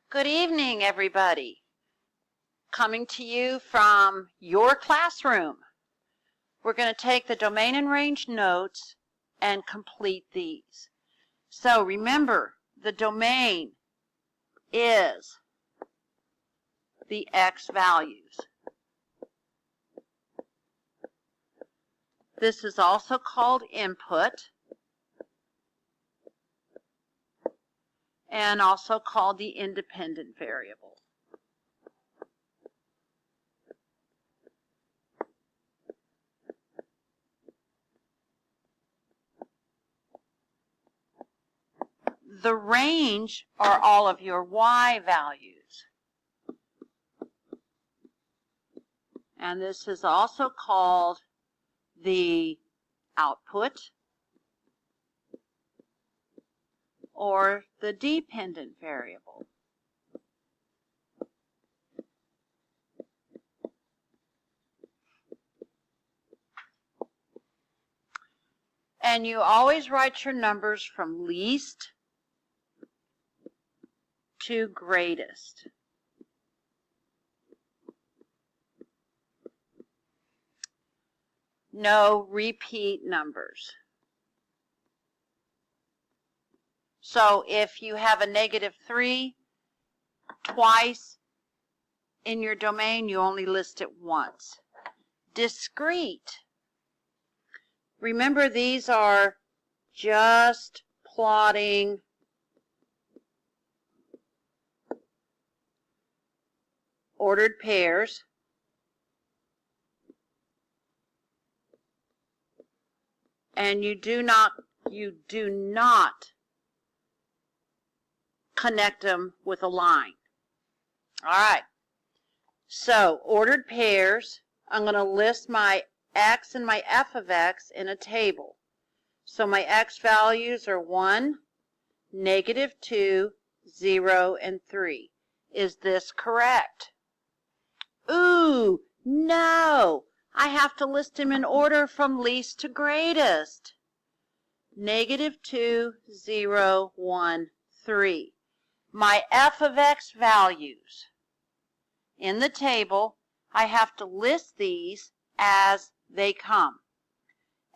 Good evening, everybody. Coming to you from your classroom. We're going to take the domain and range notes and complete these. So remember, the domain is the X values. This is also called input and also called the independent variable. The range are all of your Y values. And this is also called the output or the dependent variable. And you always write your numbers from least to greatest. No repeat numbers. So if you have a -3 twice in your domain, you only list it once. Discrete. Remember, these are just plotting ordered pairs. And you do not connect them with a line. All right. So, ordered pairs, I'm going to list my X and my F of X in a table. So my X values are 1, -2, 0, and 3. Is this correct? Ooh, no! I have to list them in order from least to greatest. -2, 0, 1, 3. My F of X values in the table, I have to list these as they come.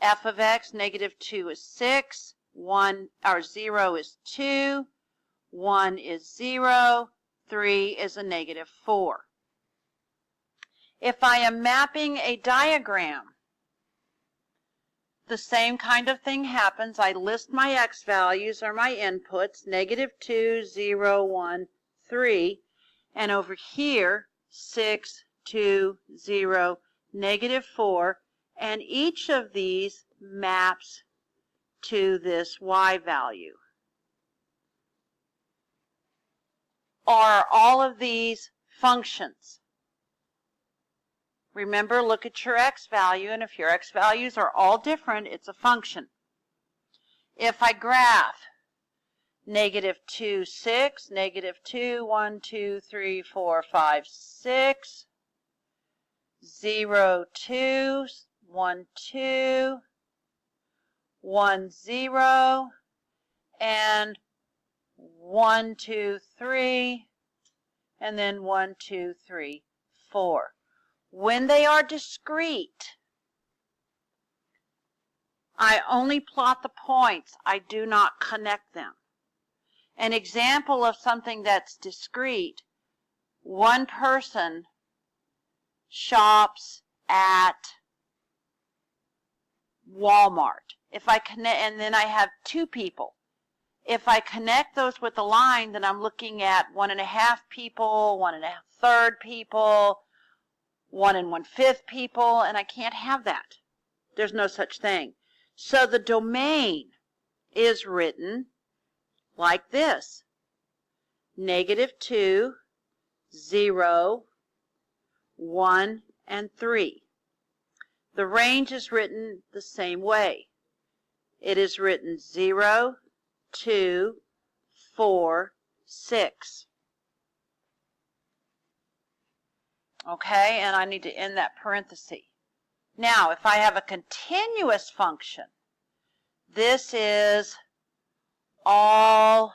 F of X, -2 is 6, 0 is 2, 1 is 0, 3 is a -4. If I am mapping a diagram, the same kind of thing happens. I list my X values or my inputs, -2, 0, 1, 3, and over here, 6, 2, 0, -4, and each of these maps to this Y value. Are all of these functions? Remember, look at your X value, and if your X values are all different, it's a function. If I graph -2, 6, -2, 1, 2, 3, 4, 5, 6, 0, 2, 1, 2, 1, 0, and 1, 2, 3, and then 1, 2, 3, 4. When they are discrete, I only plot the points. I do not connect them. An example of something that's discrete, one person shops at Walmart. If I connect, and then I have 2 people. If I connect those with a line, then I'm looking at 1.5 people, 1.5 people, 1 1/5 people, and I can't have that. There's no such thing. So the domain is written like this: -2, 0, 1, and 3. The range is written the same way. It is written 0, 2, 4, 6. Okay, and I need to end that parenthesis. Now, if I have a continuous function, this is all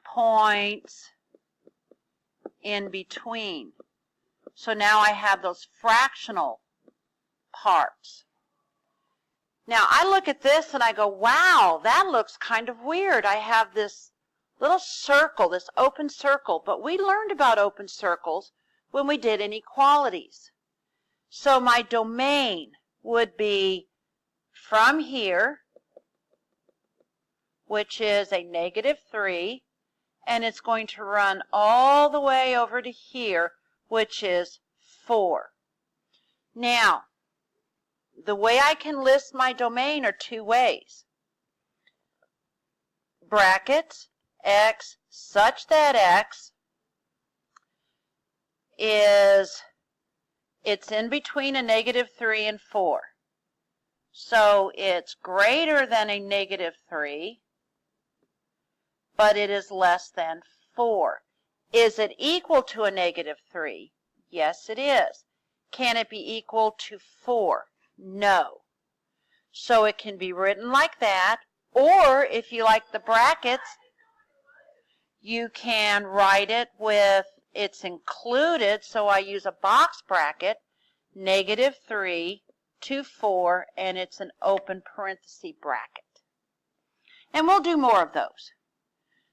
points in between. So now I have those fractional parts. Now I look at this and I go, wow, that looks kind of weird. I have this little circle, this open circle, but we learned about open circles when we did inequalities. So my domain would be from here, which is a -3, and it's going to run all the way over to here, which is 4. Now, the way I can list my domain are two ways. Brackets, x such that x is, it's in between a -3 and 4. So it's greater than a -3, but it is less than 4. Is it equal to a -3? Yes, it is. Can it be equal to 4? No. So it can be written like that, or if you like the brackets, you can write it with, it's included, so I use a box bracket, -3 to 4, and it's an open parenthesis bracket. And we'll do more of those.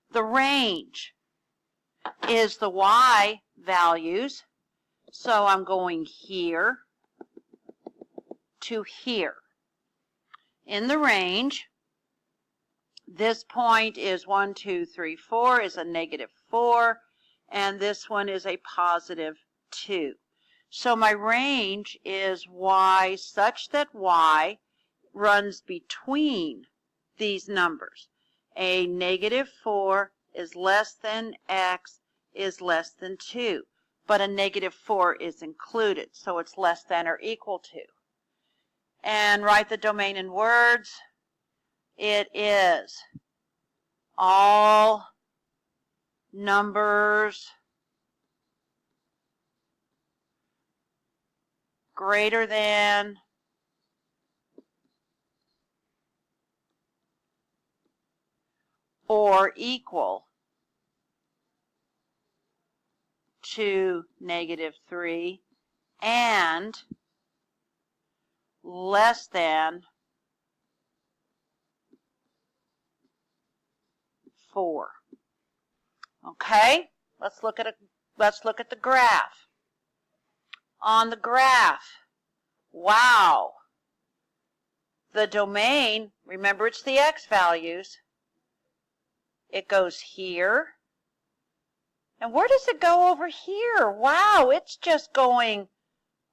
The range is the y values, so I'm going here to here. In the range, this point is 1, 2, 3, 4 is a -4, and this one is a +2. So my range is y such that y runs between these numbers. A -4 is less than x is less than 2, but a -4 is included, so it's less than or equal to. And write the domain in words. It is all numbers greater than or equal to -3 and less than 4. Okay, let's look at the graph. On the graph, wow, the domain, remember it's the x values, it goes here. And where does it go over here? Wow, it's just going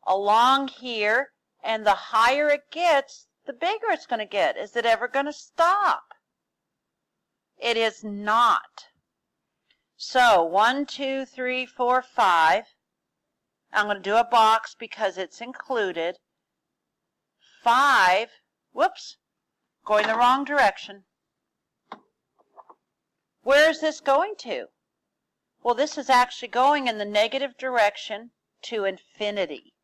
along here, and the higher it gets, the bigger it's going to get. Is it ever going to stop? It is not. So 1, 2, 3, 4, 5. I'm going to do a box because it's included. 5, whoops, going the wrong direction. Where is this going to? Well, this is actually going in the negative direction to infinity.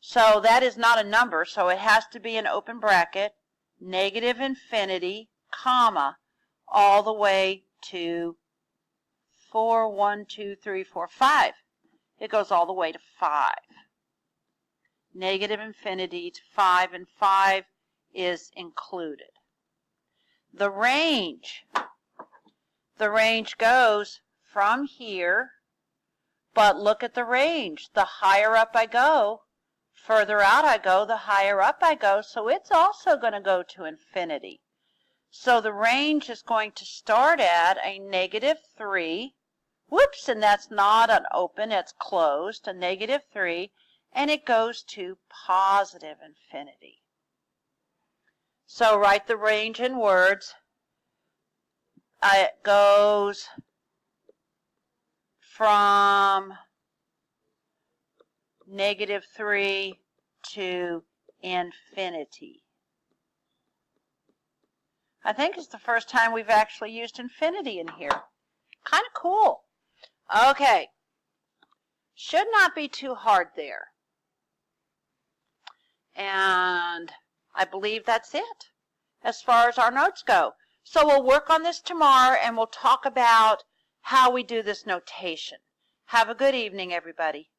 So that is not a number, so it has to be an open bracket, -infinity, comma, all the way to 4, 1, 2, 3, 4, 5. It goes all the way to 5. -infinity to 5, and 5 is included. The range goes from here, but look at the range. The higher up I go, further out I go, the higher up I go, so it's also going to go to infinity. So the range is going to start at a -3. Whoops, and that's not an open, it's closed, a -3, and it goes to positive infinity. So write the range in words. It goes from -3 to infinity. I think it's the first time we've actually used infinity in here. Kind of cool. Okay. Should not be too hard there. And I believe that's it as far as our notes go. So we'll work on this tomorrow, and we'll talk about how we do this notation, Have a good evening, everybody.